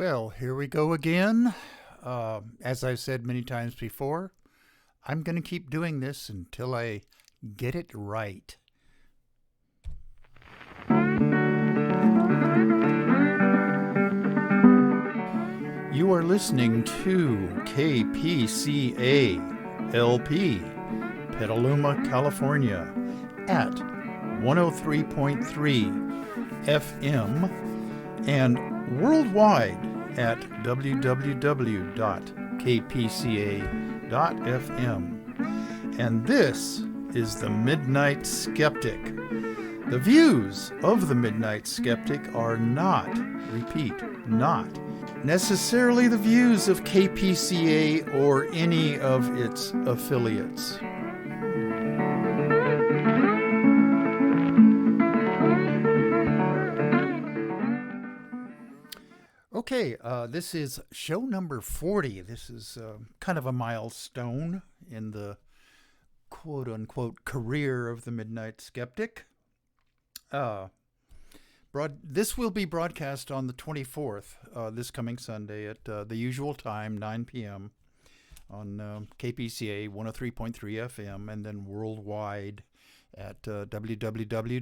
Well, here we go again. As I've said many times before, I'm going to keep doing this until I get it right. You are listening to KPCA LP, Petaluma, California, at 103.3 FM and worldwide at www.kpca.fm. And this is the Midnight Skeptic. The views of the Midnight Skeptic are not, repeat, not necessarily the views of KPCA or any of its affiliates. Okay, this is show number 40. This is kind of a milestone in the quote-unquote career of the Midnight Skeptic. This will be broadcast on the 24th, this coming Sunday at the usual time, 9 p.m. on KPCA 103.3 FM, and then worldwide at www.kpca.fm.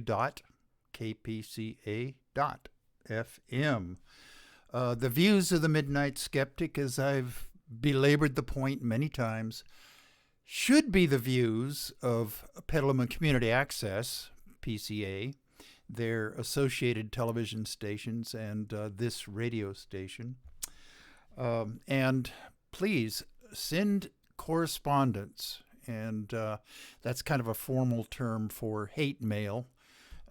The views of the Midnight Skeptic, as I've belabored the point many times, should be the views of Petaluma Community Access, PCA, their associated television stations, and this radio station. And please send correspondence, and that's kind of a formal term for hate mail.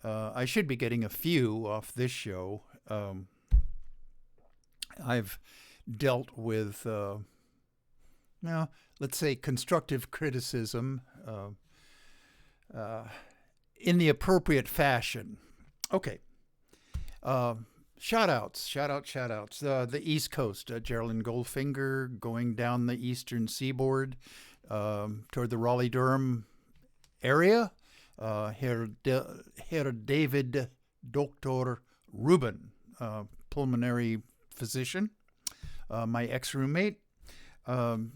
I should be getting a few off this show. I've dealt with, let's say, constructive criticism in the appropriate fashion. Okay. Shout-outs. The East Coast, Geraldine Goldfinger going down the eastern seaboard toward the Raleigh-Durham area. Herr David Dr. Rubin, pulmonary physician, my ex-roommate. Down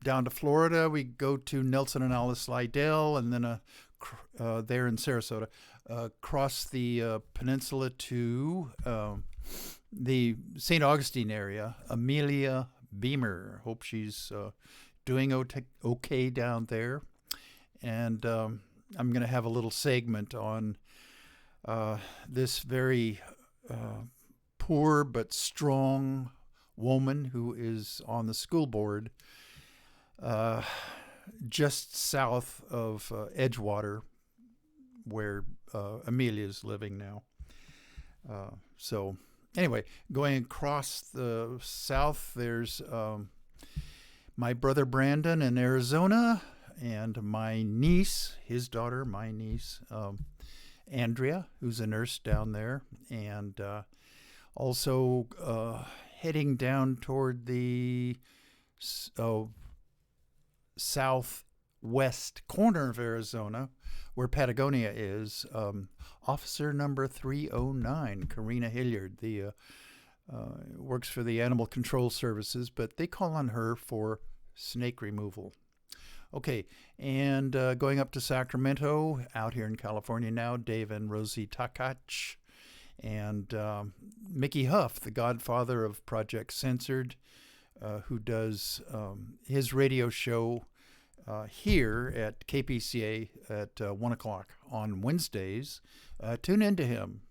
to Florida, we go to Nelson and Alice Slidell, and then there in Sarasota, across the peninsula to the St. Augustine area. Amelia Beamer. Hope she's doing okay down there. And I'm going to have a little segment on this very poor but strong woman who is on the school board just south of Edgewater, where Amelia is living now. So anyway, going across the south, there's my brother Brandon in Arizona, and my niece, his daughter, Andrea, who's a nurse down there, and also heading down toward the southwest corner of Arizona, where Patagonia is, Officer number 309, Karina Hilliard, works for the Animal Control Services, but they call on her for snake removal. Okay, and going up to Sacramento, out here in California now, Dave and Rosie Takach, and Mickey Huff, the godfather of Project Censored, who does his radio show here at KPCA at 1 o'clock on Wednesdays. Tune into him.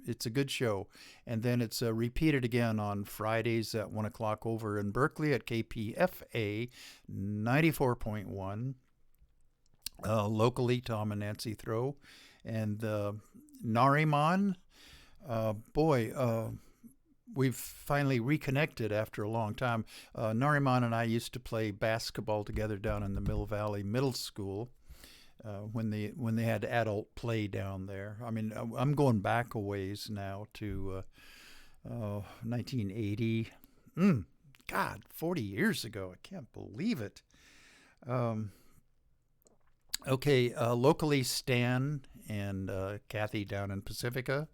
It's a good show. And then it's repeated again on Fridays at 1 o'clock over in Berkeley at KPFA 94.1. Locally, Tom and Nancy Throw. And Nariman, we've finally reconnected after a long time. Nariman and I used to play basketball together down in the Mill Valley Middle School when they had adult play down there. I mean, I'm going back a ways now to 1980. God, 40 years ago. I can't believe it. Okay, locally, Stan and Kathy down in Pacifica.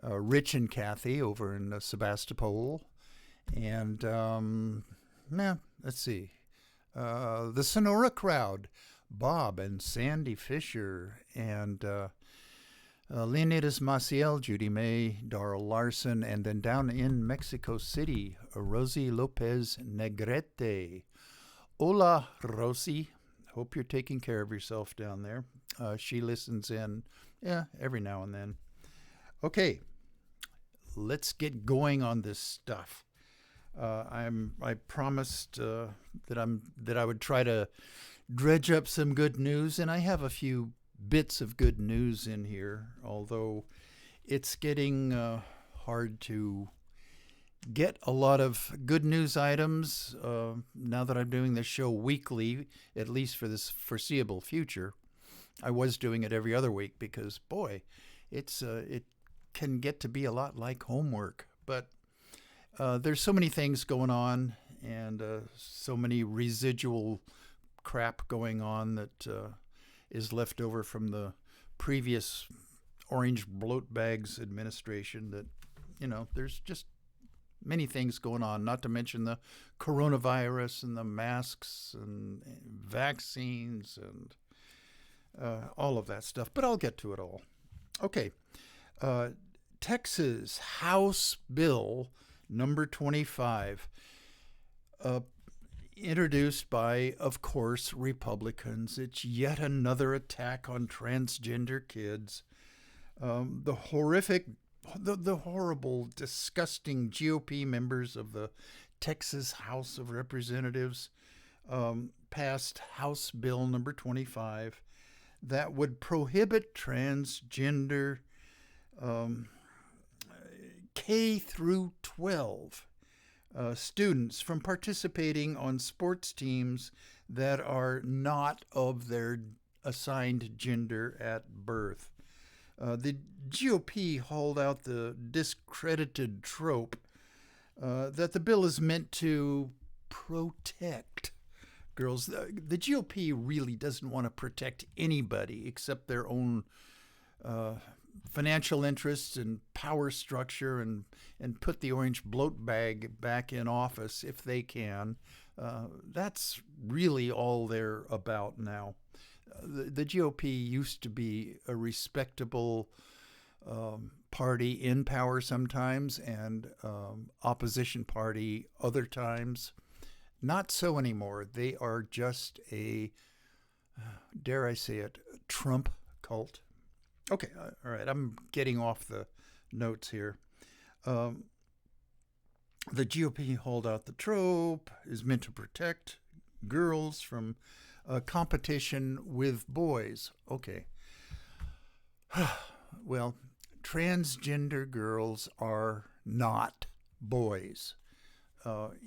Rich and Kathy over in Sebastopol, And, let's see. The Sonora Crowd, Bob and Sandy Fisher, and Leonidas Maciel, Judy May, Darrell Larson, and then down in Mexico City, Rosie Lopez Negrete. Hola, Rosie. Hope you're taking care of yourself down there. She listens in, every now and then. Okay, let's get going on this stuff. I promised that I would try to dredge up some good news, and I have a few bits of good news in here, although it's getting hard to get a lot of good news items now that I'm doing this show weekly, at least for this foreseeable future. I was doing it every other week because, boy, it can get to be a lot like homework. But there's so many things going on and so many residual crap going on that is left over from the previous orange bloat bags administration that, there's just many things going on, not to mention the coronavirus and the masks and vaccines and all of that stuff. But I'll get to it all. Okay. Texas House Bill number 25, introduced by, of course, Republicans. It's yet another attack on transgender kids. The horrible, disgusting GOP members of the Texas House of Representatives passed House Bill number 25 that would prohibit transgender K through 12 students from participating on sports teams that are not of their assigned gender at birth. The GOP hauled out the discredited trope that the bill is meant to protect girls. The GOP really doesn't want to protect anybody except their own financial interests and power structure and put the orange bloat bag back in office if they can. That's really all they're about now. The GOP used to be a respectable party in power sometimes and opposition party other times. Not so anymore. They are just a, dare I say it, Trump cult. Okay, all right, I'm getting off the notes here. The GOP hauled out the trope, is meant to protect girls from competition with boys. Okay. Well, transgender girls are not boys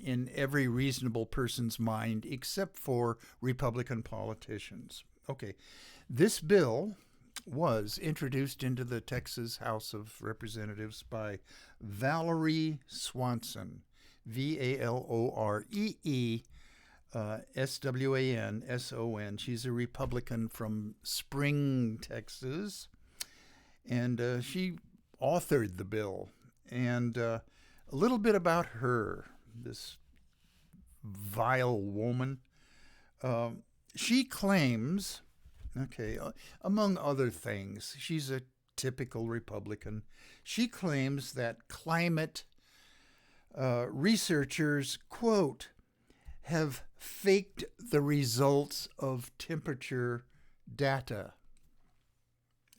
in every reasonable person's mind, except for Republican politicians. Okay, this bill was introduced into the Texas House of Representatives by Valerie Swanson, Valoree Swanson. She's a Republican from Spring, Texas, and she authored the bill. And a little bit about her, this vile woman. She claims, among other things, she's a typical Republican. She claims that climate researchers, quote, have faked the results of temperature data.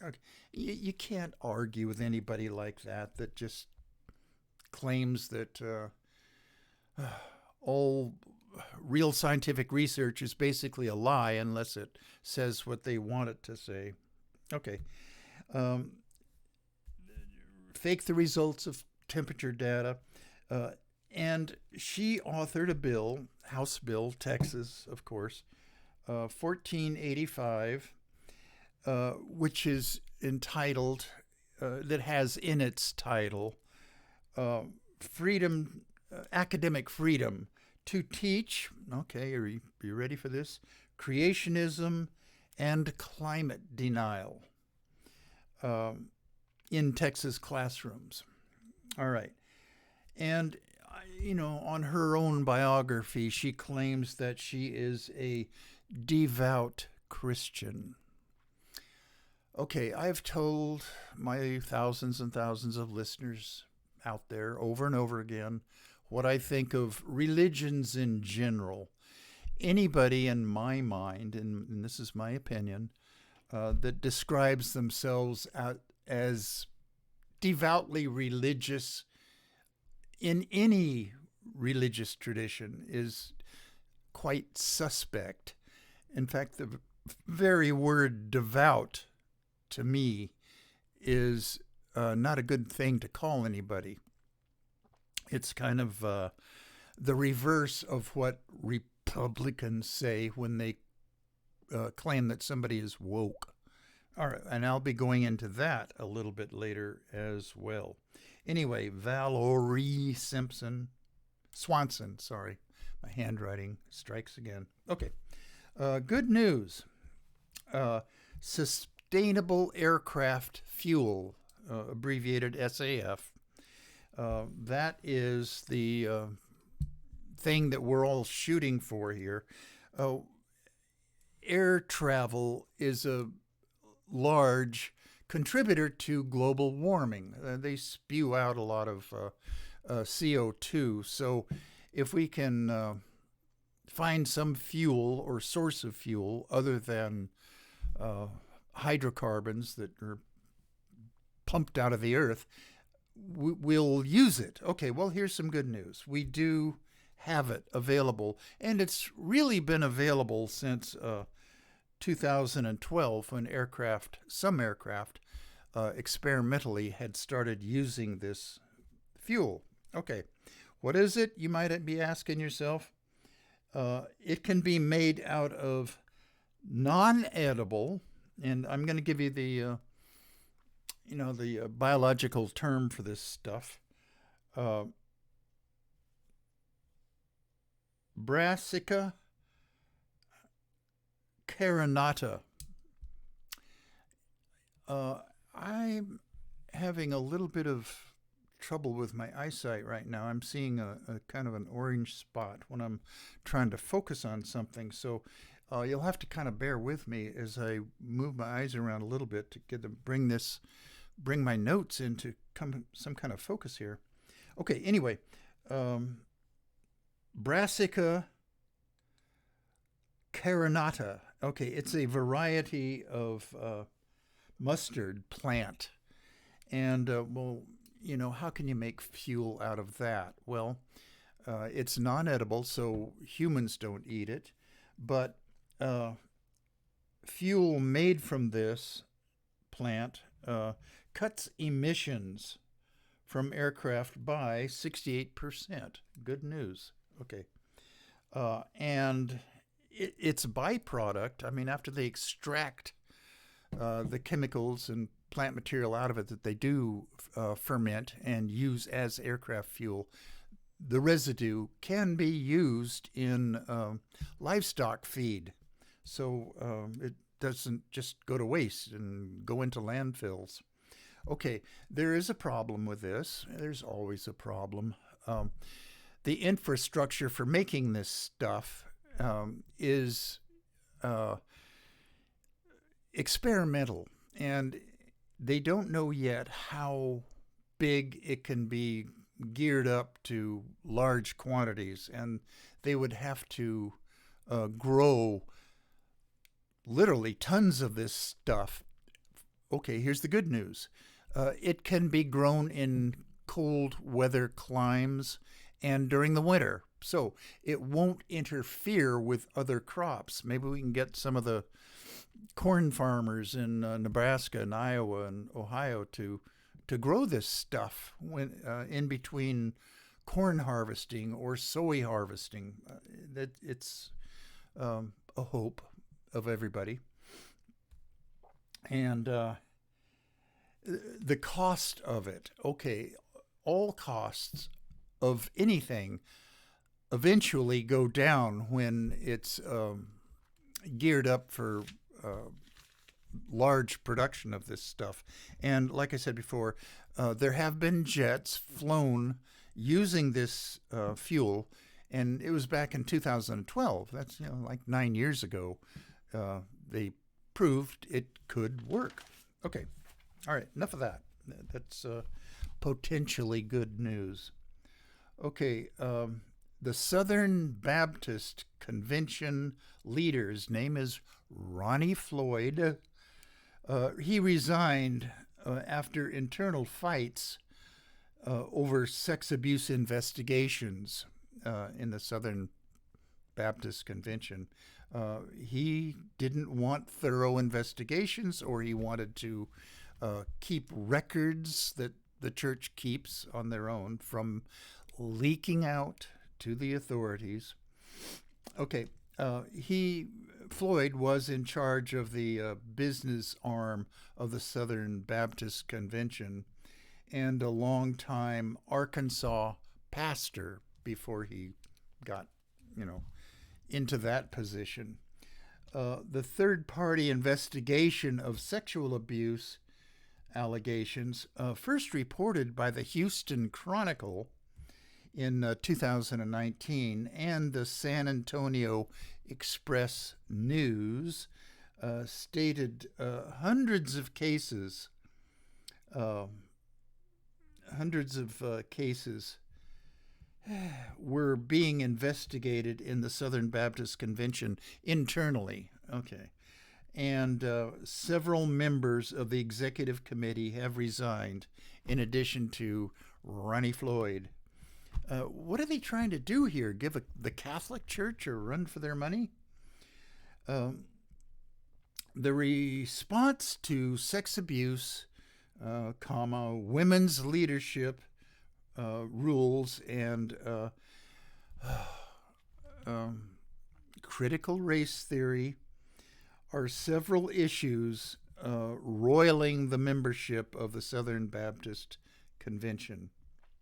Okay. You can't argue with anybody like that just claims that all real scientific research is basically a lie unless it says what they want it to say. Okay. Fake the results of temperature data. And she authored a bill, House Bill, Texas, of course, 1485, which is entitled, that has in its title, freedom, academic freedom to teach, okay, are you ready for this? Creationism and climate denial in Texas classrooms. All right. And on her own biography, she claims that she is a devout Christian. Okay, I've told my thousands and thousands of listeners out there over and over again what I think of religions in general. Anybody in my mind, and this is my opinion, that describes themselves as devoutly religious in any religious tradition is quite suspect. In fact, the very word devout to me is not a good thing to call anybody. It's kind of the reverse of what Republicans say when they claim that somebody is woke. All right, and I'll be going into that a little bit later as well. Anyway, Valerie Swanson, sorry. My handwriting strikes again. Okay, good news. Sustainable Aircraft Fuel, abbreviated SAF. That is the thing that we're all shooting for here. Air travel is a large contributor to global warming. They spew out a lot of CO2. So if we can find some fuel or source of fuel other than hydrocarbons that are pumped out of the earth, we'll use it. Okay, well, here's some good news. We do have it available, and it's really been available since 2012 when some aircraft experimentally had started using this fuel. Okay, what is it? You might be asking yourself. It can be made out of non-edible, and I'm going to give you the biological term for this stuff. Brassica carinata. I'm having a little bit of trouble with my eyesight right now. I'm seeing a kind of an orange spot when I'm trying to focus on something. So you'll have to kind of bear with me as I move my eyes around a little bit to bring my notes into some kind of focus here. Okay, anyway, Brassica carinata. Okay, it's a variety of mustard plant. And, how can you make fuel out of that? Well, it's non-edible, so humans don't eat it. But fuel made from this plant cuts emissions from aircraft by 68%. Good news. Okay. And its byproduct, after they extract the chemicals and plant material out of it that they do ferment and use as aircraft fuel, the residue can be used in livestock feed. So it doesn't just go to waste and go into landfills. Okay, there is a problem with this. There's always a problem. The infrastructure for making this stuff is experimental, and they don't know yet how big it can be geared up to large quantities, and they would have to grow literally tons of this stuff. Okay, here's the good news. It can be grown in cold weather climes and during the winter. So it won't interfere with other crops. Maybe we can get some of the corn farmers in Nebraska and Iowa and Ohio to grow this stuff when in between corn harvesting or soy harvesting. That it's a hope of everybody. And the cost of it. Okay, all costs of anything eventually go down when it's geared up for large production of this stuff. And like I said before, there have been jets flown using this fuel, and it was back in 2012. That's like 9 years ago. They proved it could work. Okay, all right, enough of that. That's potentially good news. Okay, the Southern Baptist Convention leader's name is Ronnie Floyd. He resigned after internal fights over sex abuse investigations in the Southern Baptist Convention. He didn't want thorough investigations, or he wanted to keep records that the church keeps on their own from leaking out to the authorities. Okay, Floyd was in charge of the business arm of the Southern Baptist Convention and a longtime Arkansas pastor before he got, into that position. The third-party investigation of sexual abuse allegations, first reported by the Houston Chronicle in 2019 and the San Antonio Express News, stated hundreds of cases were being investigated in the Southern Baptist Convention internally. Okay. And several members of the executive committee have resigned, in addition to Ronnie Floyd. What are they trying to do here? Give the Catholic Church a run for their money? The response to sex abuse, women's leadership rules, and critical race theory are several issues roiling the membership of the Southern Baptist Convention.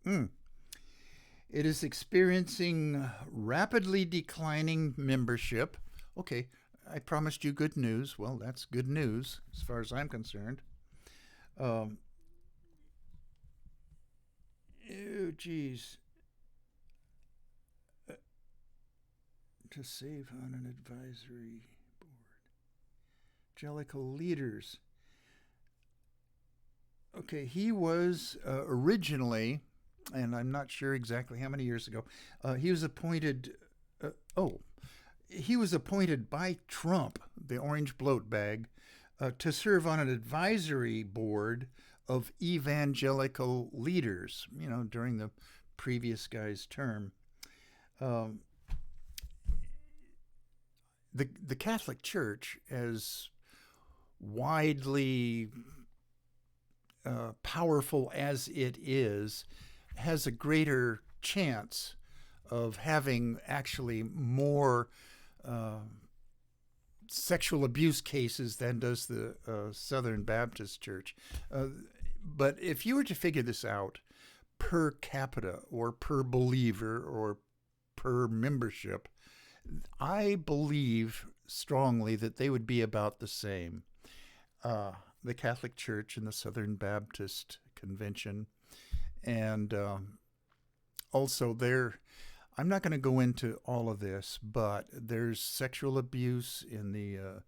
It is experiencing rapidly declining membership. Okay, I promised you good news. Well, that's good news as far as I'm concerned. Oh, geez. To save on an advisory board. Evangelical leaders. Okay, he was originally, and I'm not sure exactly how many years ago, he was appointed, he was appointed by Trump, the orange bloat bag, to serve on an advisory board of evangelical leaders, during the previous guy's term. The Catholic Church, as widely powerful as it is, has a greater chance of having actually more sexual abuse cases than does the Southern Baptist Church. But if you were to figure this out per capita or per believer or per membership, I believe strongly that they would be about the same. The Catholic Church and the Southern Baptist Convention. And also I'm not going to go into all of this, but there's sexual abuse in the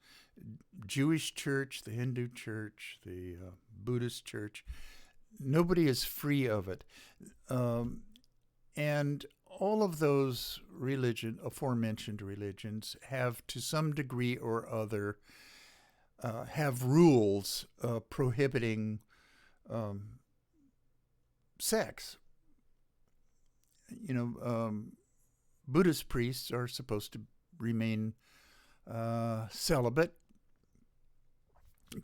Jewish church, the Hindu church, the Buddhist church. Nobody is free of it. And all of those aforementioned religions have, to some degree or other, have rules prohibiting sex. Buddhist priests are supposed to remain celibate.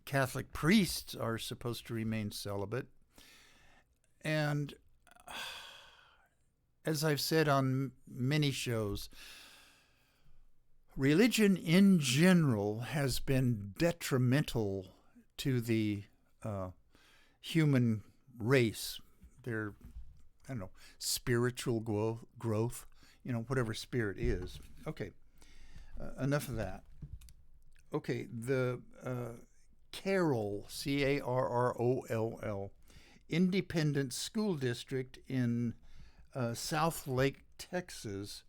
Catholic priests are supposed to remain celibate. And as I've said on many shows, religion in general has been detrimental to the human race. Their, spiritual growth, whatever spirit is. Okay, enough of that. Okay, the Carroll, Carroll, Independent School District in South Lake, Texas.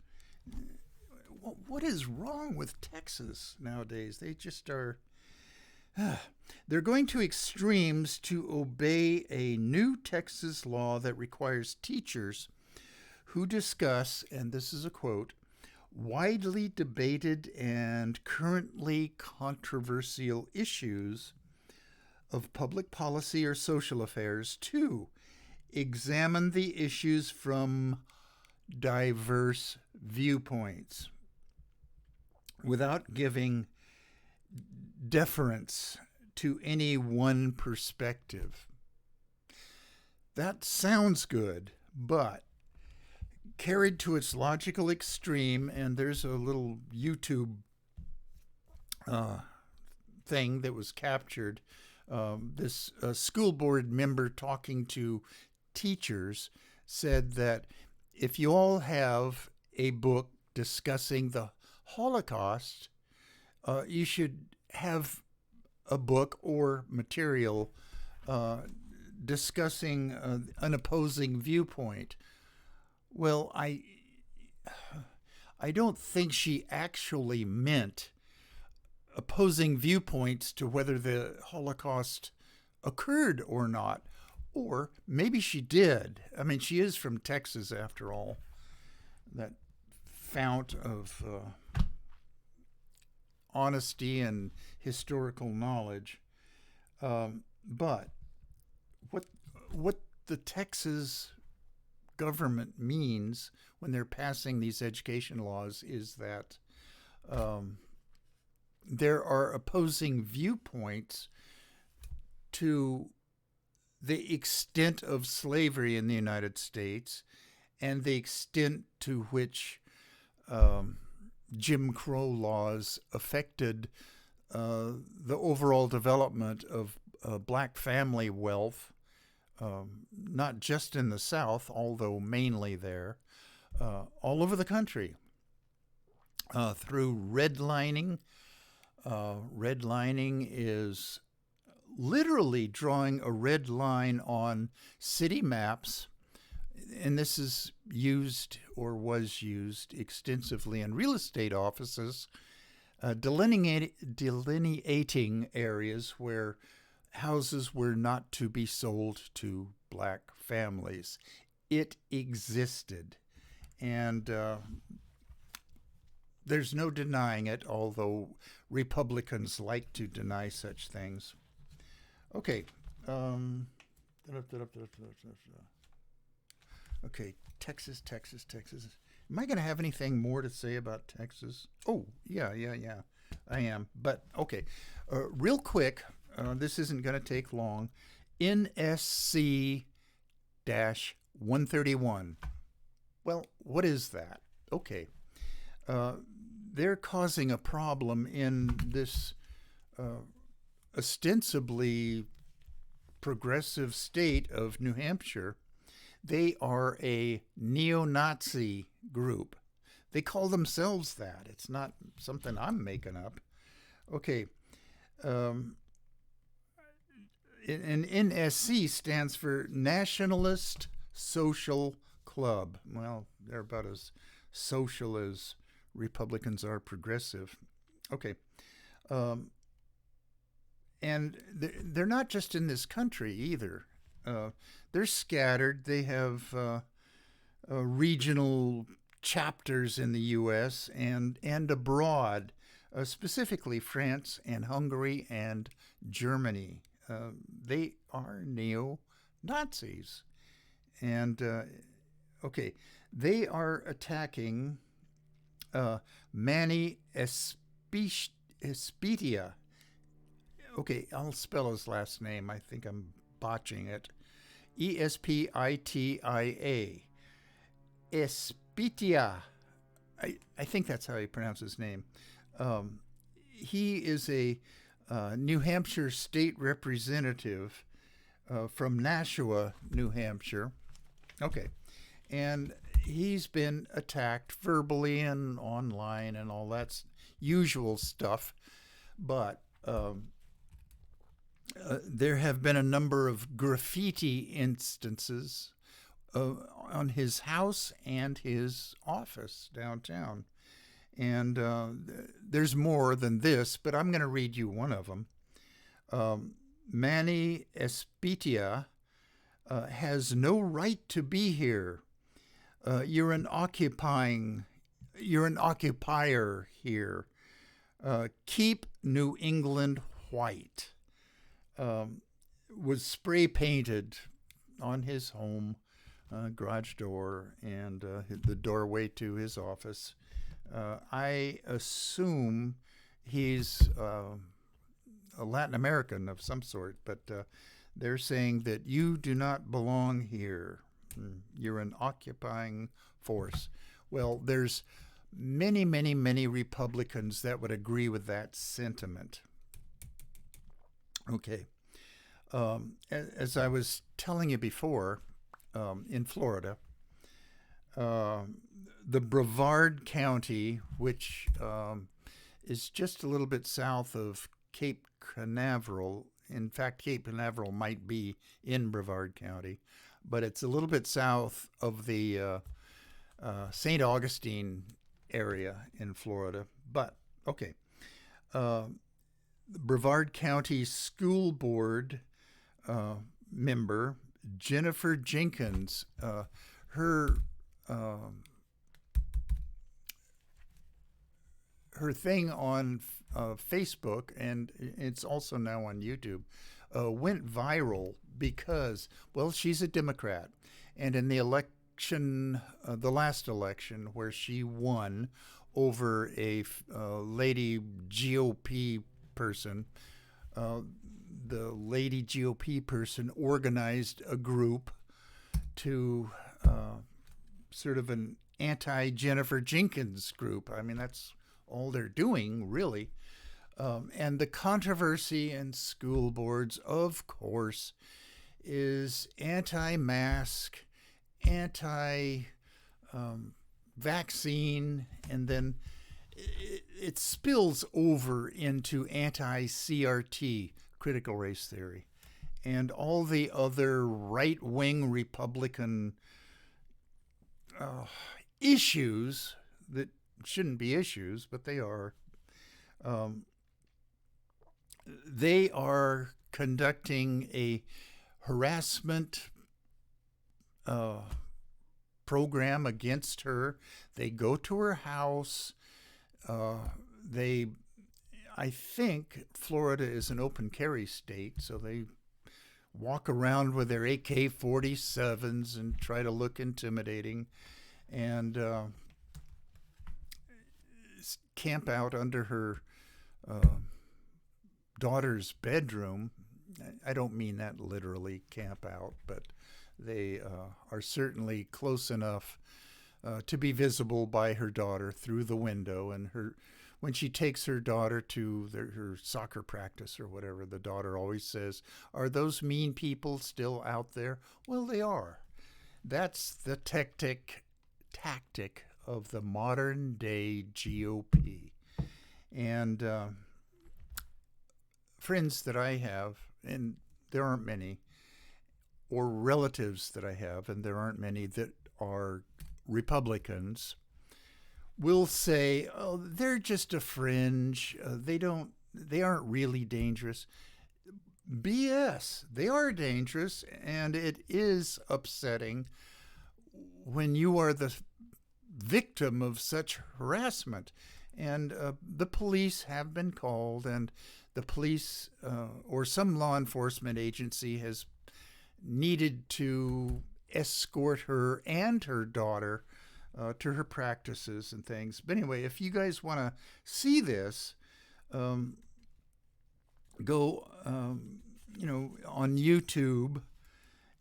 What is wrong with Texas nowadays? They just are. They're going to extremes to obey a new Texas law that requires teachers who discuss, and this is a quote, widely debated and currently controversial issues of public policy or social affairs to examine the issues from diverse viewpoints without giving deference to any one perspective. That sounds good, but carried to its logical extreme, and there's a little YouTube thing that was captured. This school board member talking to teachers said that if you all have a book discussing the Holocaust, you should have a book or material discussing an opposing viewpoint. Well, I don't think she actually meant opposing viewpoints to whether the Holocaust occurred or not. Or maybe she did. I mean, she is from Texas, after all, that fount of honesty and historical knowledge. But what the Texas government means when they're passing these education laws is that there are opposing viewpoints to the extent of slavery in the United States and the extent to which Jim Crow laws affected the overall development of black family wealth, not just in the South, although mainly there, all over the country, through redlining. Redlining is literally drawing a red line on city maps, and this is used or was used extensively in real estate offices, delineating areas where houses were not to be sold to black families. It existed, and there's no denying it, although Republicans like to deny such things. Okay. Okay, Texas. Am I going to have anything more to say about Texas? Oh, yeah. I am. But, okay. Real quick, this isn't going to take long. NSC-131. Well, what is that? Okay. They're causing a problem in this ostensibly progressive state of New Hampshire. They are a neo-Nazi group. They call themselves that. It's not something I'm making up. Okay. And NSC stands for Nationalist Social Club. Well, they're about as social as Republicans are progressive. Okay. And they're not just in this country either. They're scattered. They have regional chapters in the U.S. and abroad, specifically France and Hungary and Germany. They are neo-Nazis. And, okay, they are attacking Manny Espetia. Okay, I'll spell his last name. I think I'm botching it. Espita. Espetia. I think that's how you pronounce his name. He is a New Hampshire state representative from Nashua, New Hampshire. Okay. And he's been attacked verbally and online and all that usual stuff. But there have been a number of graffiti instances on his house and his office downtown. And there's more than this, but I'm going to read you one of them. Manny Espitia has no right to be here. You're an occupier here. Keep New England white. Was spray painted on his home garage door and the doorway to his office. I assume he's a Latin American of some sort, but they're saying that you do not belong here. You're an occupying force. Well, there's many, many, many Republicans that would agree with that sentiment. Okay. As I was telling you before, in Florida, the Brevard County, which is just a little bit south of Cape Canaveral. In fact, Cape Canaveral might be in Brevard County, but it's a little bit south of the St. Augustine area in Florida. But, okay. The Brevard County School Board member, Jennifer Jenkins, her thing on Facebook, and it's also now on YouTube, went viral because, well, she's a Democrat. And in the election, the last election, where she won over a lady GOP person, the lady GOP person organized a group to sort of an anti-Jennifer Jenkins group. I mean, that's all they're doing, really. And the controversy in school boards, of course, is anti-mask, anti-vaccine, and then it spills over into anti-CRT, critical race theory, and all the other right-wing Republican issues that shouldn't be issues, but they are. They are conducting a harassment program against her. They go to her house. I think Florida is an open carry state, so they walk around with their AK-47s and try to look intimidating, and camp out under her daughter's bedroom. I don't mean that literally, camp out, but they are certainly close enough to be visible by her daughter through the window. And when she takes her daughter to her soccer practice or whatever, the daughter always says, "Are those mean people still out there?" Well, they are. That's the tactic of the modern day GOP. And friends that I have, and there aren't many, or relatives that I have, and there aren't many, that are Republicans, will say, "Oh, they're just a fringe. They aren't really dangerous." BS. They are dangerous, and it is upsetting when you are the victim of such harassment. And the police have been called, and the police or some law enforcement agency has needed to escort her and her daughter to her practices and things. But anyway, if you guys want to see this, go on YouTube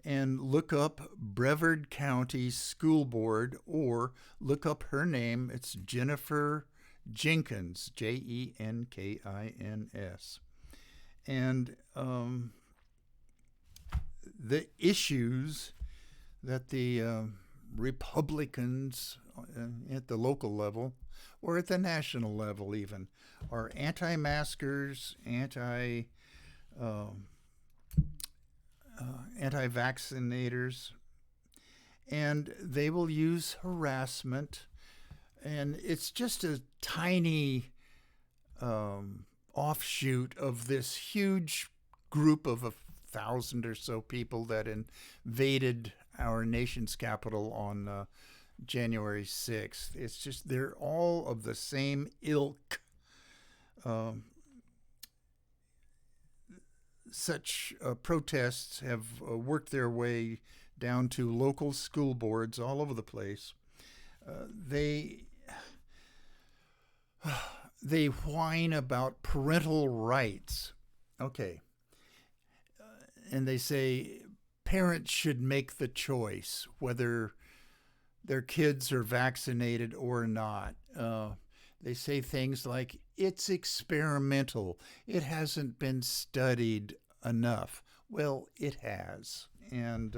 and look up Brevard County School Board, or look up her name. It's Jennifer Jenkins, Jenkins. And the issues that the Republicans at the local level, or at the national level even, are anti-maskers, anti-vaccinators, and they will use harassment. And it's just a tiny offshoot of this huge group of 1,000 or so people that invaded our nation's capital on January 6th. It's just they're all of the same ilk. Such protests have worked their way down to local school boards all over the place. They whine about parental rights. Okay. And they say parents should make the choice whether their kids are vaccinated or not. They say things like, it's experimental. It hasn't been studied enough. Well, it has. And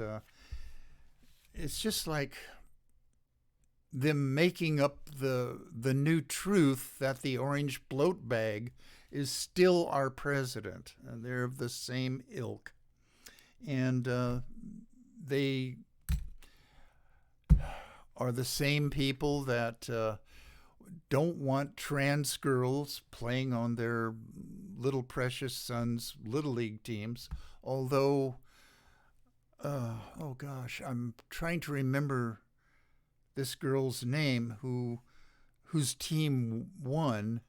it's just like them making up the new truth that the orange bloat bag is still our president. They're of the same ilk. And they are the same people that don't want trans girls playing on their little precious sons' little league teams. Although, oh gosh, I'm trying to remember this girl's name whose team won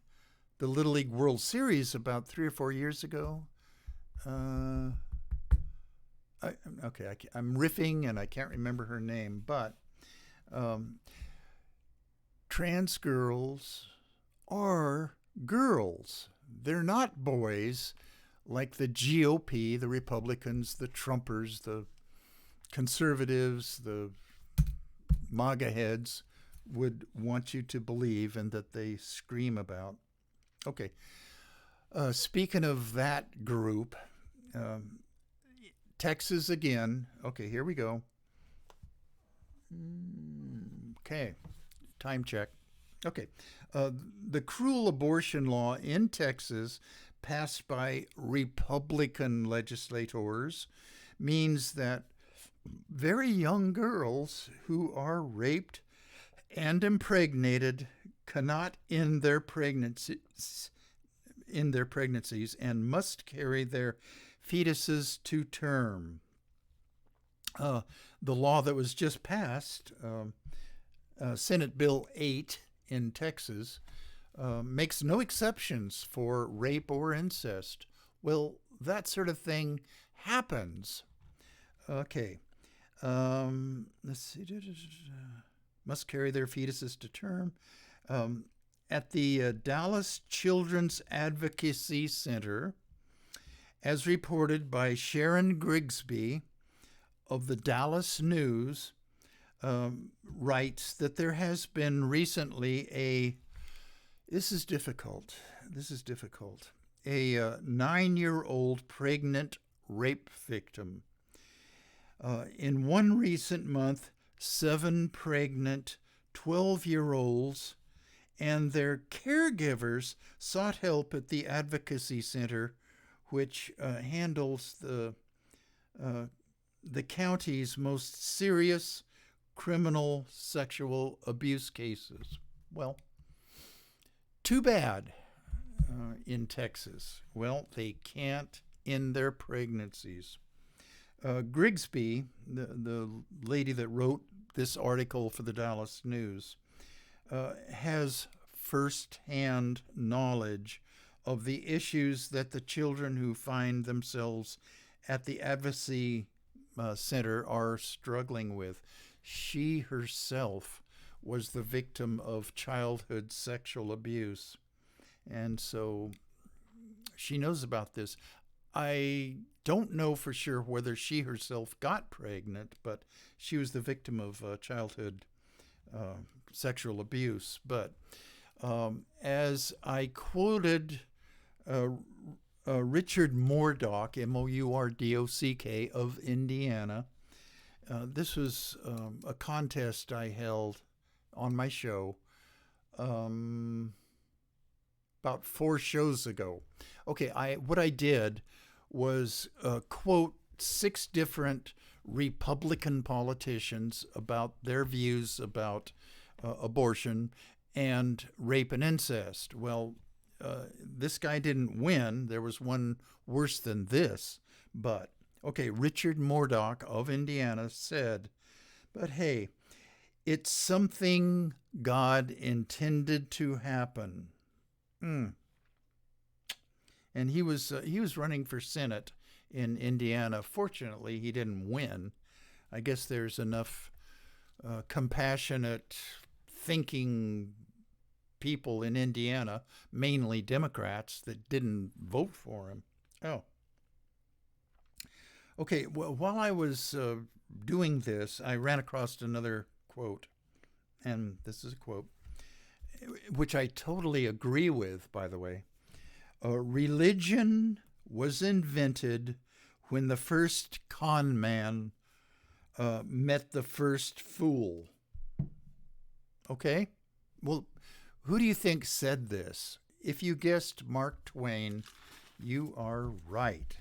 the Little League World Series about 3 or 4 years ago. I'm riffing and I can't remember her name, but trans girls are girls. They're not boys like the GOP, the Republicans, the Trumpers, the conservatives, the MAGA heads would want you to believe and that they scream about. Okay. Speaking of that group, Texas again. Okay, here we go. Okay, time check. Okay, the cruel abortion law in Texas, passed by Republican legislators, means that very young girls who are raped and impregnated cannot end their pregnancies and must carry their fetuses to term. The law that was just passed, Senate Bill 8 in Texas, makes no exceptions for rape or incest. Well, that sort of thing happens. Okay. Let's see. Must carry their fetuses to term. At the Dallas Children's Advocacy Center, as reported by Sharon Grigsby of the Dallas News, writes that there has been recently this is difficult, a 9-year-old pregnant rape victim. In one recent month, 7 pregnant 12-year-olds and their caregivers sought help at the Advocacy Center, which handles the county's most serious criminal sexual abuse cases. Well, too bad in Texas. Well, they can't end their pregnancies. Grigsby, the lady that wrote this article for the Dallas News, has firsthand knowledge of the issues that the children who find themselves at the Advocacy Center are struggling with. She herself was the victim of childhood sexual abuse, and so she knows about this. I don't know for sure whether she herself got pregnant, but she was the victim of childhood sexual abuse. But as I quoted Richard Mourdock, Mourdock, of Indiana, this was a contest I held on my show about 4 shows ago. Okay, what I did was quote 6 different Republican politicians about their views about abortion and rape and incest. Well, this guy didn't win. There was one worse than this. But, okay, Richard Mourdock of Indiana said, but hey, it's something God intended to happen. And he was running for Senate in Indiana. Fortunately, he didn't win. I guess there's enough compassionate, thinking people in Indiana, mainly Democrats, that didn't vote for him. Oh. Okay, well, while I was doing this, I ran across another quote, and this is a quote, which I totally agree with, by the way. Religion was invented when the first con man met the first fool. Okay? Well, who do you think said this? If you guessed Mark Twain, you are right.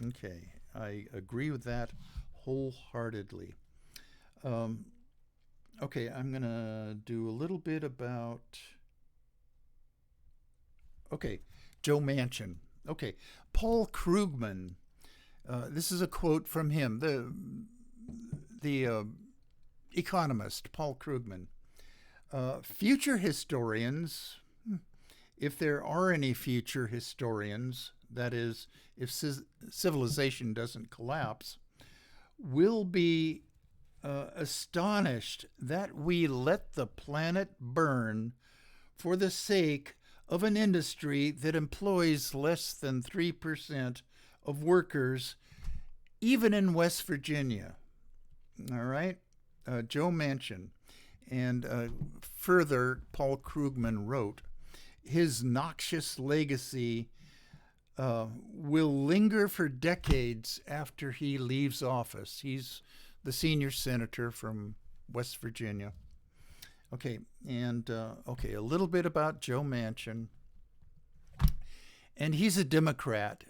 Okay, I agree with that wholeheartedly. Okay, I'm going to do a little bit about... Okay, Joe Manchin. Okay, Paul Krugman. This is a quote from him, the economist, Paul Krugman. Future historians, if there are any future historians, that is, if civilization doesn't collapse, will be astonished that we let the planet burn for the sake of an industry that employs less than 3% of workers, even in West Virginia. All right? Joe Manchin. And further, Paul Krugman wrote, his noxious legacy will linger for decades after he leaves office. He's the senior senator from West Virginia. Okay, and okay, a little bit about Joe Manchin. And he's a Democrat,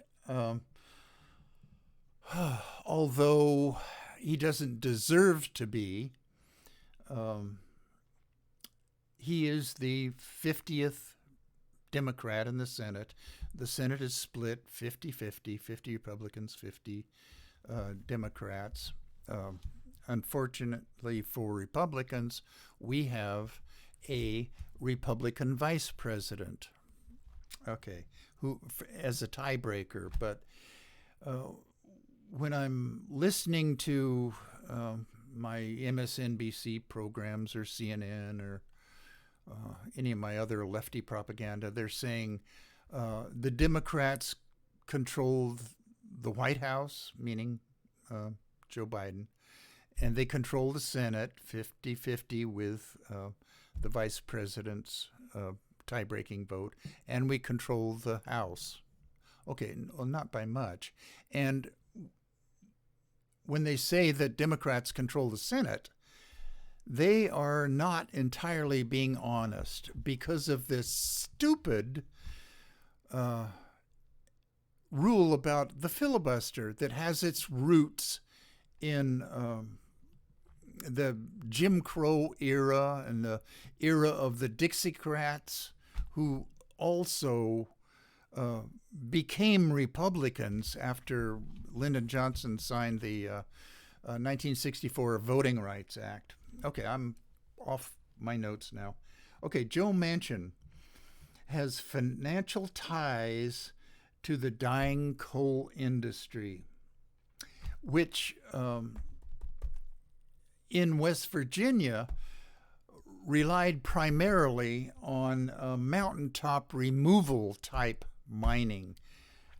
although he doesn't deserve to be. He is the 50th Democrat in the Senate. The Senate is split 50-50, 50 Republicans, 50 Democrats. Unfortunately for Republicans, we have a Republican vice president, okay, who as a tiebreaker. But when I'm listening to my MSNBC programs or CNN or any of my other lefty propaganda, they're saying the Democrats control the White House, meaning Joe Biden, and they control the Senate 50-50 with the vice president's tie-breaking vote, and we control the House. Okay, well, not by much. And when they say that Democrats control the Senate, they are not entirely being honest because of this stupid rule about the filibuster that has its roots in the Jim Crow era and the era of the Dixiecrats, who also became Republicans after Lyndon Johnson signed the 1964 Voting Rights Act. Okay, I'm off my notes now. Okay, Joe Manchin has financial ties to the dying coal industry, which in West Virginia relied primarily on mountaintop removal type mining.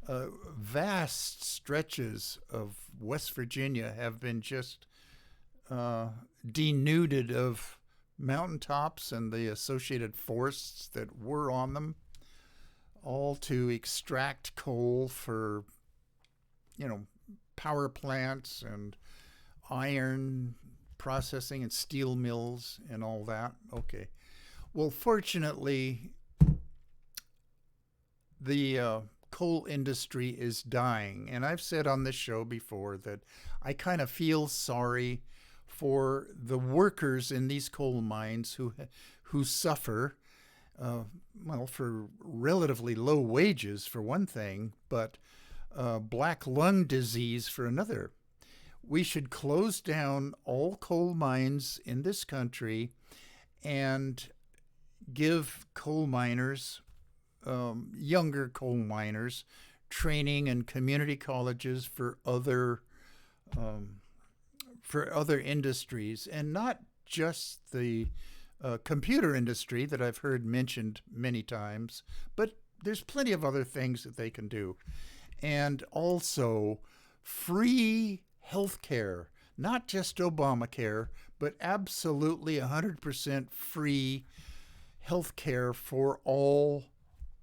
Vast stretches of West Virginia have been just denuded of mountaintops and the associated forests that were on them, all to extract coal for, power plants and iron processing and steel mills and all that. Okay. Well, fortunately, the coal industry is dying. And I've said on this show before that I kind of feel sorry for the workers in these coal mines who suffer, for relatively low wages for one thing, but black lung disease for another. We should close down all coal mines in this country and give coal miners, younger coal miners, training in community colleges for other industries, and not just the computer industry that I've heard mentioned many times, but there's plenty of other things that they can do. And also free health care, not just Obamacare, but absolutely 100% free health care for all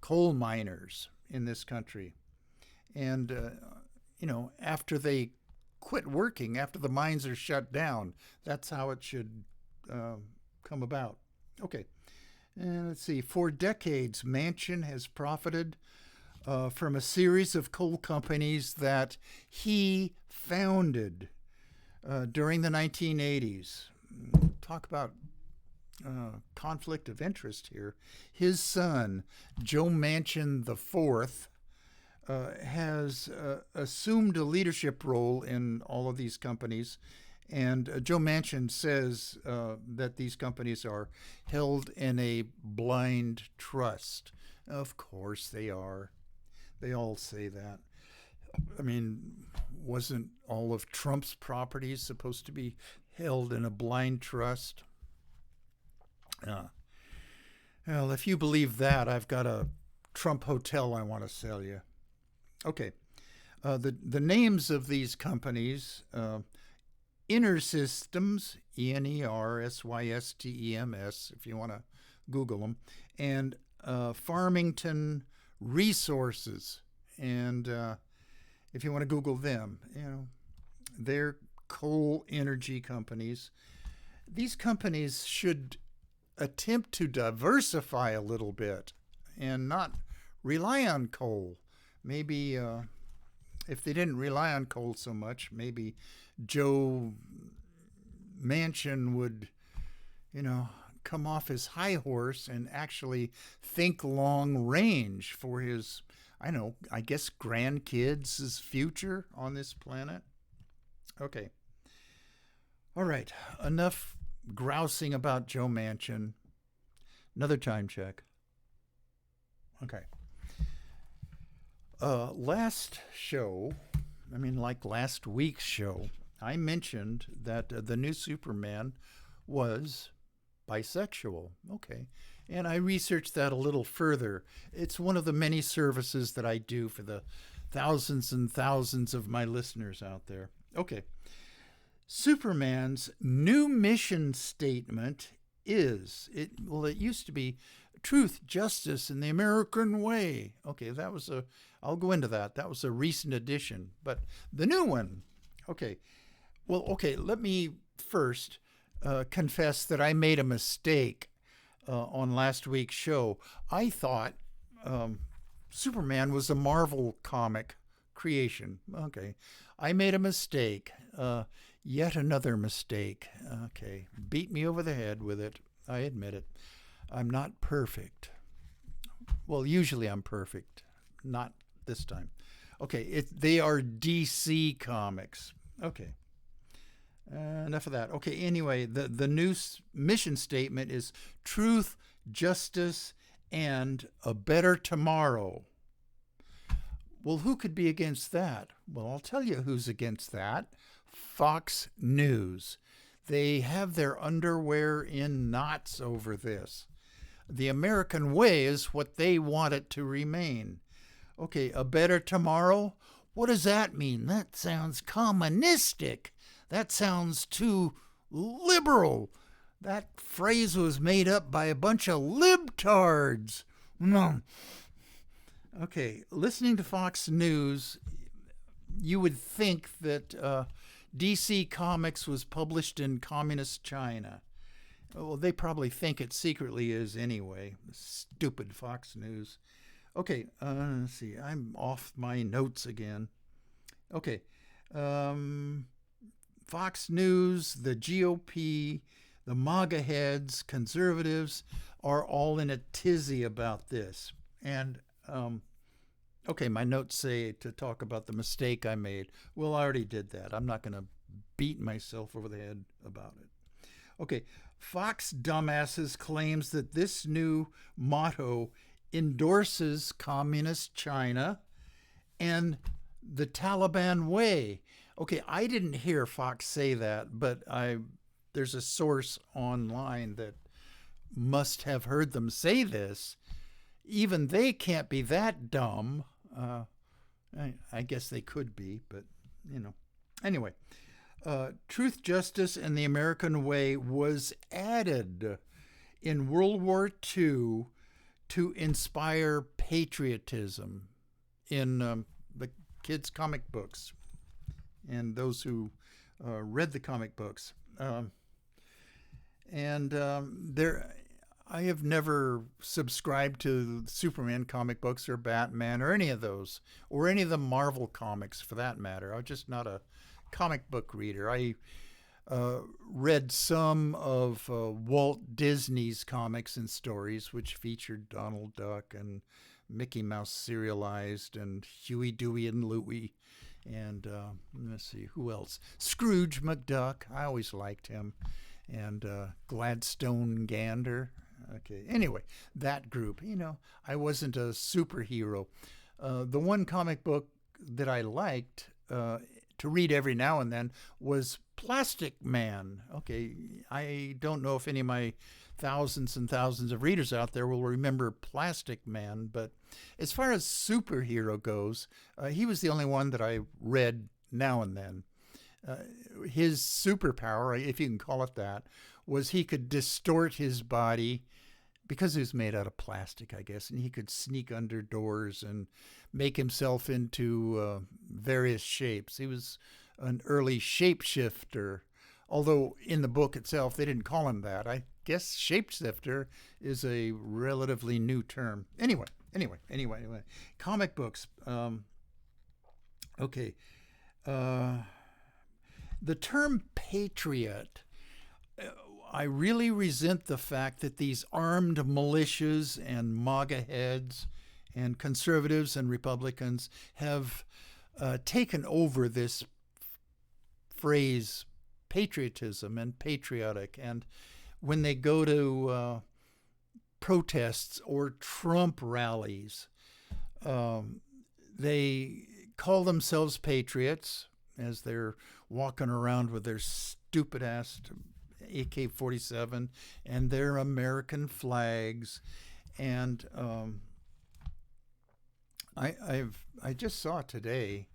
coal miners in this country. And, after they quit working, after the mines are shut down, that's how it should come about. Okay. And let's see. For decades, Manchin has profited from a series of coal companies that he founded during the 1980s. Talk about conflict of interest here. His son, Joe Manchin IV, has assumed a leadership role in all of these companies. And Joe Manchin says that these companies are held in a blind trust. Of course they are. They all say that. I mean, wasn't all of Trump's properties supposed to be held in a blind trust? Well, if you believe that, I've got a Trump hotel I want to sell you. Okay. The names of these companies, Enersystems, Enersystems, if you want to Google them, and Farmington Resources, and if you want to Google them, they're coal energy companies. These companies should attempt to diversify a little bit and not rely on coal. Maybe if they didn't rely on coal so much, maybe Joe Manchin would, come off his high horse and actually think long range for his, I guess grandkids' future on this planet. Okay. All right. Enough grousing about Joe Manchin. Another time check. Okay. Last week's show, I mentioned that the new Superman was bisexual. Okay. And I researched that a little further. It's one of the many services that I do for the thousands and thousands of my listeners out there. Okay. Superman's new mission statement is, it used to be truth, justice, and the American way. Okay, I'll go into that. That was a recent addition. But the new one, let me first confess that I made a mistake on last week's show. I thought Superman was a Marvel comic creation. Okay, I made a mistake. Yet another mistake. Okay, beat me over the head with it. I admit it. I'm not perfect. Well, usually I'm perfect. Not this time. Okay, they are DC comics. Okay. Enough of that. Okay, anyway, the new mission statement is truth, justice, and a better tomorrow. Well, who could be against that? Well, I'll tell you who's against that. Fox News. They have their underwear in knots over this. The American way is what they want it to remain. Okay, a better tomorrow? What does that mean? That sounds communistic. That sounds too liberal. That phrase was made up by a bunch of libtards. No. Okay, listening to Fox News, you would think that DC Comics was published in communist China. Well, they probably think it secretly is anyway. Stupid Fox News. Okay, let's see. I'm off my notes again. Okay. Um, Fox News, the GOP, the MAGA heads, conservatives are all in a tizzy about this. And, okay, my notes say to talk about the mistake I made. Well, I already did that. I'm not going to beat myself over the head about it. Okay, Fox dumbasses claims that this new motto endorses communist China and the Taliban way. Okay, I didn't hear Fox say that, but there's a source online that must have heard them say this. Even they can't be that dumb. I guess they could be, but you know. Anyway, Truth, Justice, and the American Way was added in World War II to inspire patriotism in the kids' comic books and those who read the comic books. There, I have never subscribed to Superman comic books or Batman or any of those, or any of the Marvel comics for that matter. I'm just not a comic book reader. I read some of Walt Disney's comics and stories, which featured Donald Duck and Mickey Mouse serialized, and Huey, Dewey, and Louie. And let's see, who else? Scrooge McDuck. I always liked him. And Gladstone Gander. Okay, anyway, that group. I wasn't a superhero. The one comic book that I liked to read every now and then was Plastic Man. Okay, I don't know if any of my thousands and thousands of readers out there will remember Plastic Man, but as far as superhero goes, he was the only one that I read now and then. His superpower, if you can call it that, was he could distort his body because he was made out of plastic, I guess, and he could sneak under doors and make himself into various shapes. He was an early shapeshifter, although in the book itself they didn't call him that. I guess shapeshifter is a relatively new term. Anyway. Comic books. Okay. The term patriot, I really resent the fact that these armed militias and MAGA heads and conservatives and Republicans have taken over this phrase patriotism and patriotic. And when they go to protests or Trump rallies, they call themselves patriots as they're walking around with their stupid ass AK-47 and their American flags. And I just saw today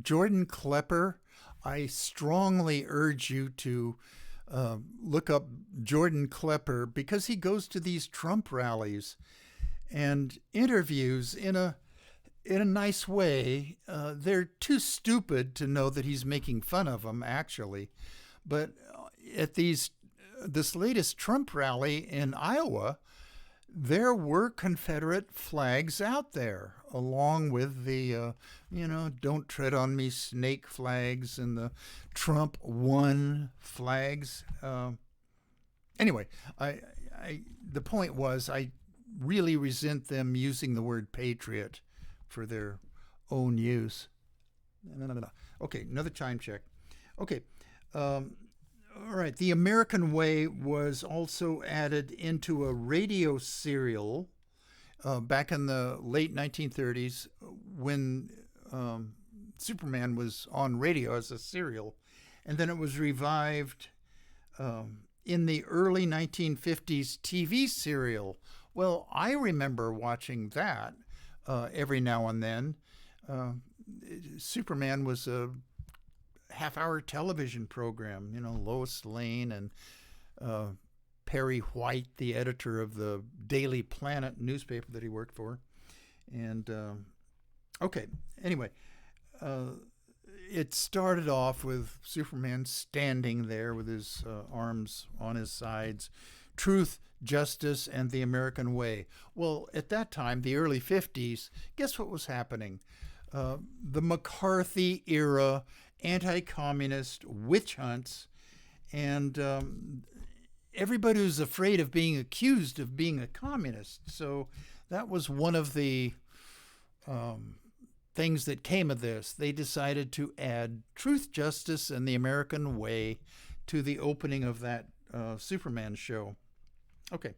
Jordan Klepper. I strongly urge you to look up Jordan Klepper because he goes to these Trump rallies and interviews in a nice way. They're too stupid to know that he's making fun of them, actually. But at this latest Trump rally in Iowa, there were Confederate flags out there, along with the, don't tread on me snake flags and the Trump won flags. Anyway, the point was I really resent them using the word patriot for their own use. No. Okay, another time check. Okay. All right. The American Way was also added into a radio serial back in the late 1930s when Superman was on radio as a serial. And then it was revived in the early 1950s TV serial. Well, I remember watching that every now and then. Superman was a half-hour television program. Lois Lane and Perry White, the editor of the Daily Planet newspaper that he worked for. And okay, anyway, it started off with Superman standing there with his arms on his sides, Truth, Justice, and the American Way. Well, at that time, the early 50s, guess what was happening? The McCarthy era anti-communist witch hunts, and everybody was afraid of being accused of being a communist. So that was one of the things that came of this. They decided to add Truth, Justice, and the American Way to the opening of that Superman show. Okay.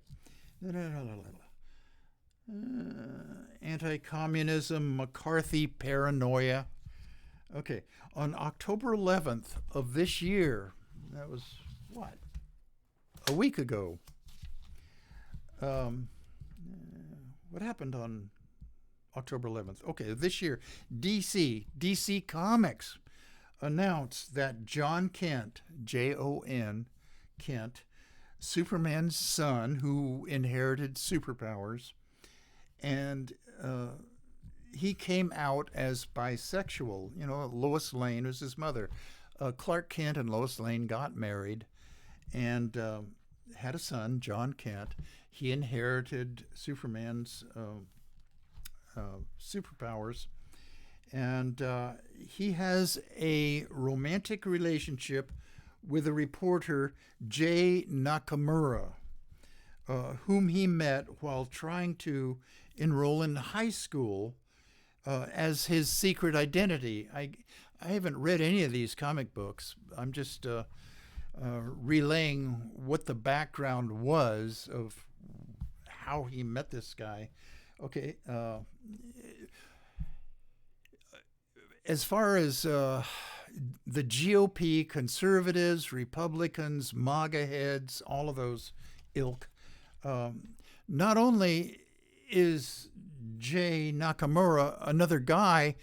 Anti-communism, McCarthy paranoia. Okay. On October 11th of this year, that was what? A week ago. What happened on October 11th? Okay, this year, DC Comics announced that John Kent, Jon Kent, Superman's son, who inherited superpowers, and he came out as bisexual. You know, Lois Lane was his mother. Clark Kent and Lois Lane got married and had a son, John Kent. He inherited Superman's superpowers, and he has a romantic relationship with a reporter, Jay Nakamura, whom he met while trying to enroll in high school as his secret identity. I haven't read any of these comic books. I'm just relaying what the background was of how he met this guy. Okay. As far as the GOP, conservatives, Republicans, MAGA heads, all of those ilk, not only is Jay Nakamura another guy,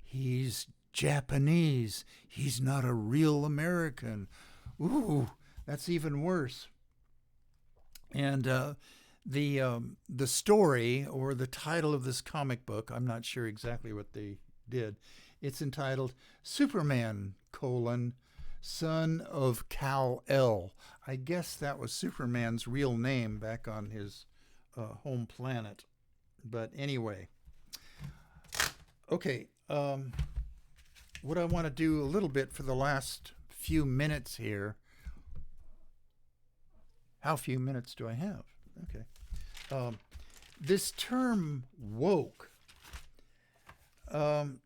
he's Japanese. He's not a real American. Ooh, that's even worse. And the story, or the title of this comic book, I'm not sure exactly what they did. It's entitled Superman, Son of Kal-El. I guess that was Superman's real name back on his home planet. But anyway, okay, what I want to do a little bit for the last few minutes here. How few minutes do I have? Okay. This term woke, the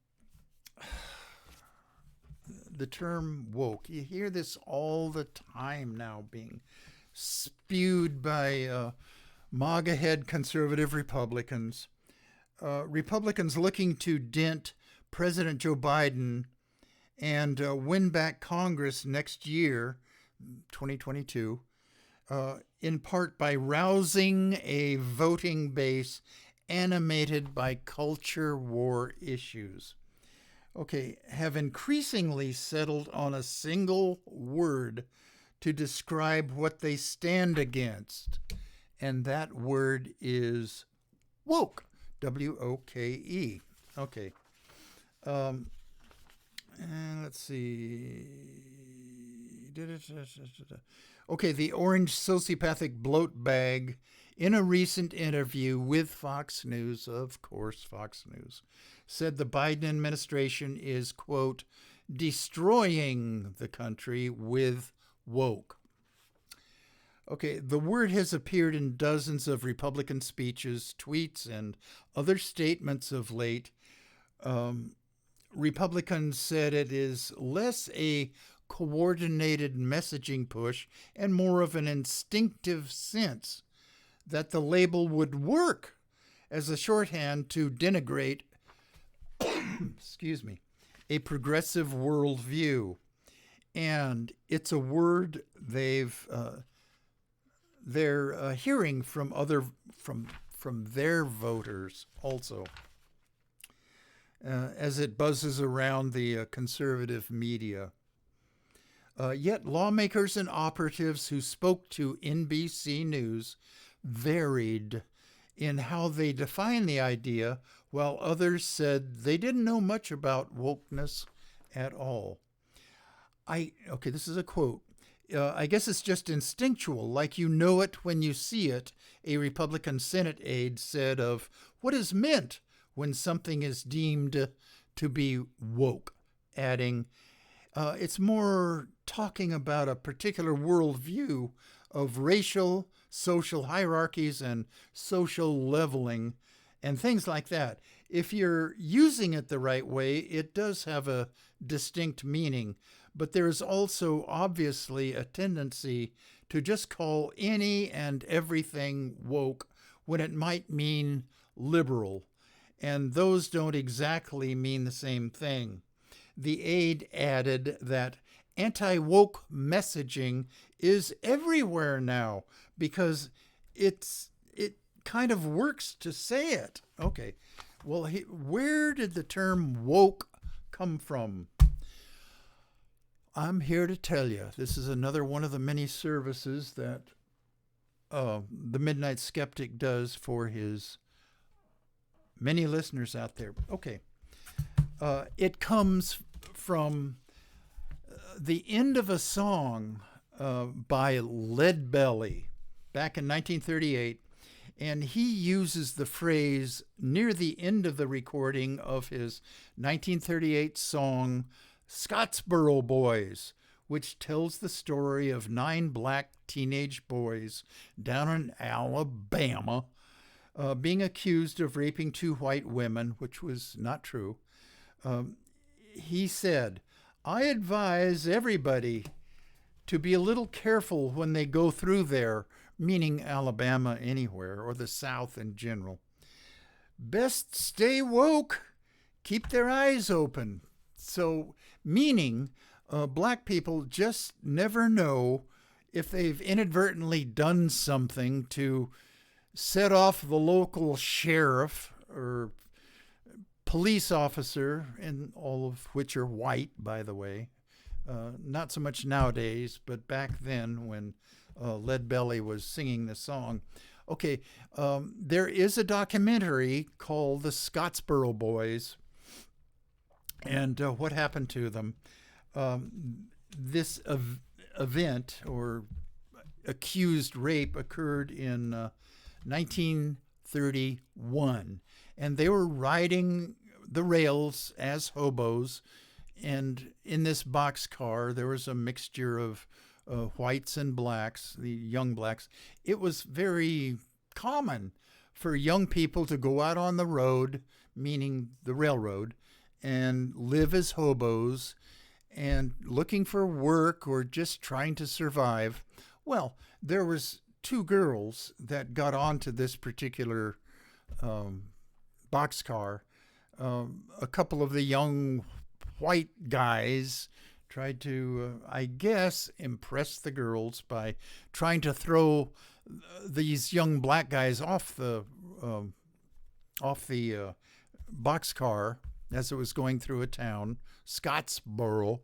term woke, you hear this all the time now being spewed by MAGA head conservative Republicans. Republicans looking to dent President Joe Biden and win back Congress next year, 2022, in part by rousing a voting base animated by culture war issues. Okay, have increasingly settled on a single word to describe what they stand against, and that word is woke, W-O-K-E. Okay. And let's see. Okay, the orange sociopathic bloat bag, in a recent interview with Fox News, of course, Fox News, said the Biden administration is, quote, destroying the country with woke. Okay, the word has appeared in dozens of Republican speeches, tweets, and other statements of late. Republicans said it is less a coordinated messaging push and more of an instinctive sense that the label would work as a shorthand to denigrate, excuse me, a progressive worldview. And it's a word they're hearing from their voters also, as it buzzes around the conservative media. Yet lawmakers and operatives who spoke to NBC News varied in how they define the idea, while others said they didn't know much about wokeness at all. Okay, this is a quote. I guess it's just instinctual, like you know it when you see it. A Republican Senate aide said of what is meant when something is deemed to be woke, adding, it's more talking about a particular worldview of racial, social hierarchies and social leveling and things like that. If you're using it the right way, it does have a distinct meaning, but there's also obviously a tendency to just call any and everything woke when it might mean liberal, and those don't exactly mean the same thing. The aide added that anti-woke messaging is everywhere now because it kind of works to say it. Okay, well, where did the term woke come from? I'm here to tell you, this is another one of the many services that the Midnight Skeptic does for his many listeners out there. Okay. It comes from the end of a song by Leadbelly back in 1938, and he uses the phrase near the end of the recording of his 1938 song Scottsboro Boys, which tells the story of 9 black teenage boys down in Alabama being accused of raping 2 white women, which was not true. He said, I advise everybody to be a little careful when they go through there, meaning Alabama anywhere, or the South in general. Best stay woke, keep their eyes open. So, meaning black people just never know if they've inadvertently done something to set off the local sheriff or police officer, and all of which are white, by the way. Not so much nowadays, but back then when Leadbelly was singing the song. Okay, there is a documentary called The Scottsboro Boys, and what happened to them. This event, or accused rape, occurred in 1931, and they were riding the rails as hobos, and in this boxcar there was a mixture of whites and blacks, the young blacks. It was very common for young people to go out on the road, meaning the railroad, and live as hobos and looking for work or just trying to survive. Well, there was 2 girls that got onto this particular boxcar. A couple of the young white guys tried to, I guess, impress the girls by trying to throw these young black guys off the boxcar as it was going through a town, Scottsboro.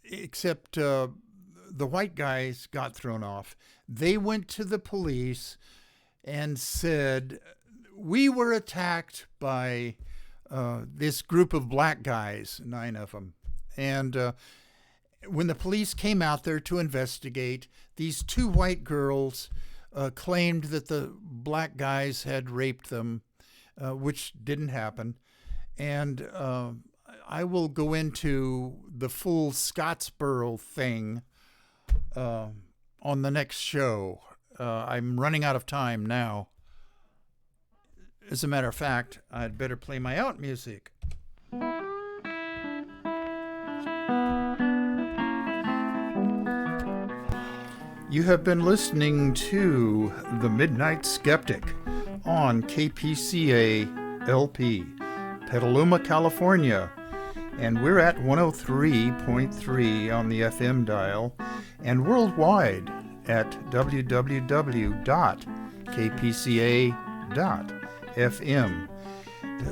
Except the white guys got thrown off. They went to the police and said, we were attacked by this group of black guys, 9 of them. And when the police came out there to investigate, these 2 white girls claimed that the black guys had raped them, which didn't happen. And I will go into the full Scottsboro thing on the next show. I'm running out of time now. As a matter of fact, I'd better play my out music. You have been listening to The Midnight Skeptic on KPCA LP, Petaluma, California. And we're at 103.3 on the FM dial and worldwide at www.kpca.fm.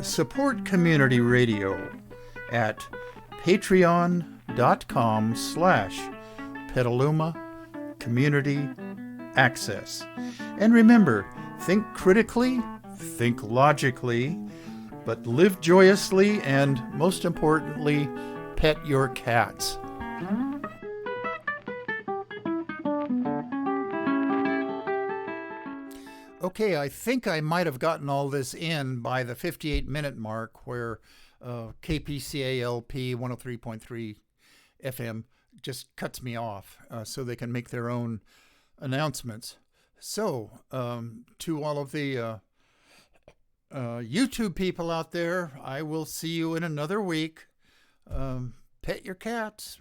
Support community radio at patreon.com/Petaluma Community Access. And remember, think critically, think logically, but live joyously, and most importantly, pet your cats. Okay, I think I might have gotten all this in by the 58-minute mark where KPCALP 103.3 FM just cuts me off so they can make their own announcements. So, to all of the YouTube people out there, I will see you in another week. Pet your cats.